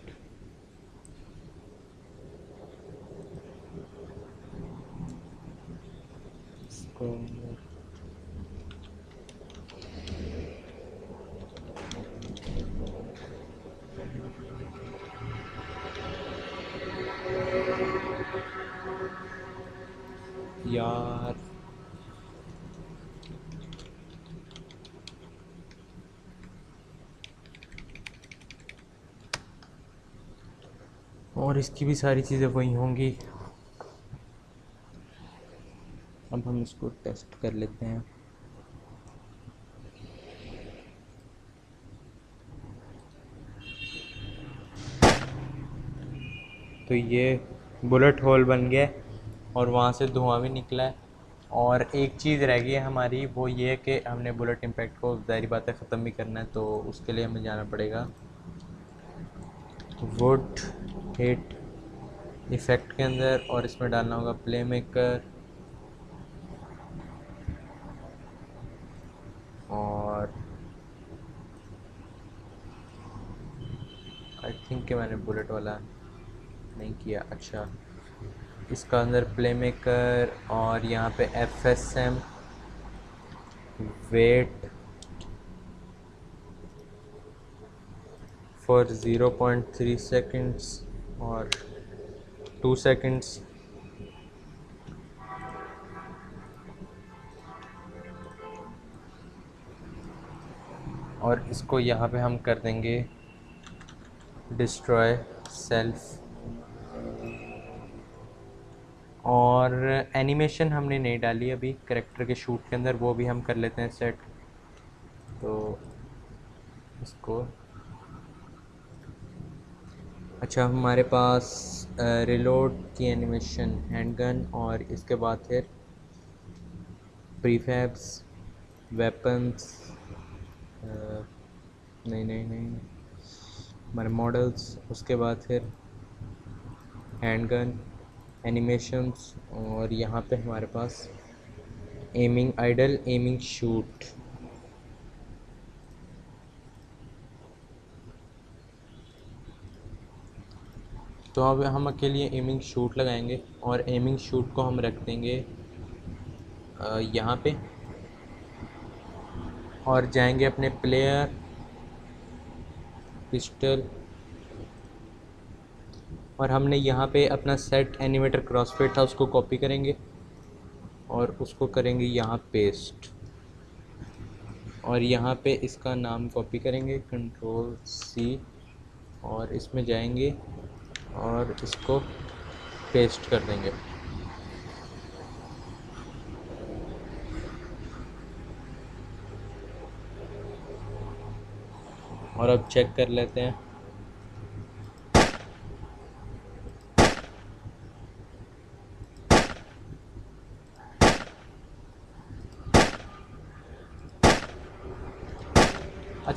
इसको यार, और इसकी भी सारी चीज़ें वही होंगी। अब हम इसको टेस्ट कर लेते हैं। तो ये बुलेट होल बन गया और वहाँ से धुआं भी निकला है। और एक चीज़ रह गई है हमारी, वो ये है कि हमने बुलेट इम्पैक्ट को ज़ाहिर बात है ख़त्म भी करना है, तो उसके लिए हमें जाना पड़ेगा वुड हिट इफ़ेक्ट के अंदर, और इसमें डालना होगा प्ले मेकर। और आई थिंक कि मैंने बुलेट वाला नहीं किया। अच्छा, इसका अंदर प्ले मेकर और यहाँ पे FSM वेट फॉर 0.3 सेकेंड्स और 2 सेकेंड्स। और इसको यहाँ पे हम कर देंगे डिस्ट्रॉय सेल्फ। और एनिमेशन हमने नहीं डाली अभी करेक्टर के शूट के अंदर, वो भी हम कर लेते हैं सेट। तो इसको, अच्छा, हमारे पास रिलोड की एनिमेशन, हैंडगन, और इसके बाद फिर प्रीफैब्स, वेपन्स, नहीं नहीं नहीं, हमारे मॉडल्स, उसके बाद फिर हैंडगन, एनिमेशंस, और यहाँ पे हमारे पास एमिंग आइडल, एमिंग शूट। तो अब हम अकेले एमिंग शूट लगाएंगे और एमिंग शूट को हम रख देंगे यहाँ पे, और जाएंगे अपने प्लेयर, पिस्टल, और हमने यहाँ पे अपना सेट एनिमेटर क्रॉसफेड था उसको कॉपी करेंगे और उसको करेंगे यहाँ पेस्ट, और यहाँ पे इसका नाम कॉपी करेंगे कंट्रोल C, और इसमें जाएंगे और इसको पेस्ट कर देंगे। और अब चेक कर लेते हैं।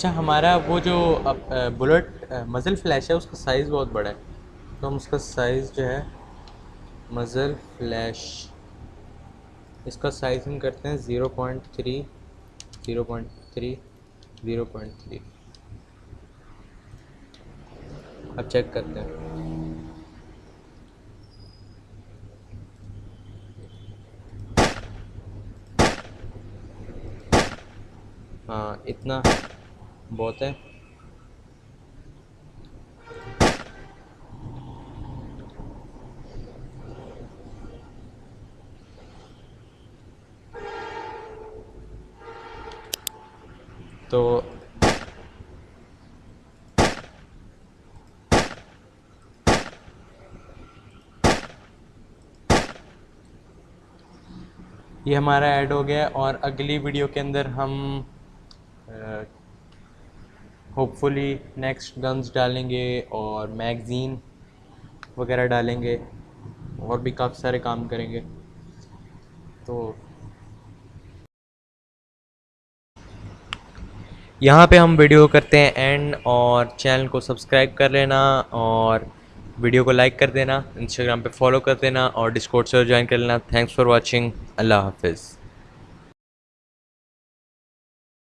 अच्छा हमारा वो जो बुलेट मज़ल फ्लैश है उसका साइज़ बहुत बड़ा है, तो हम उसका साइज़ जो है मज़ल फ्लैश, इसका साइज़ हम करते हैं 0.3, 0.3, 0.3। अब चेक करते हैं। हाँ इतना बहुत है। तो ये हमारा ऐड हो गया और अगली वीडियो के अंदर हम होपफुली नेक्स्ट गन्स डालेंगे और मैगज़ीन वगैरह डालेंगे और भी काफ़ी सारे काम करेंगे। तो यहाँ पे हम वीडियो करते हैं एंड, और चैनल को सब्सक्राइब कर लेना और वीडियो को लाइक कर देना, इंस्टाग्राम पे फॉलो कर देना और डिस्कॉर्ड सर्वर ज्वाइन कर लेना। Thanks for watching. अल्लाह हाफिज़।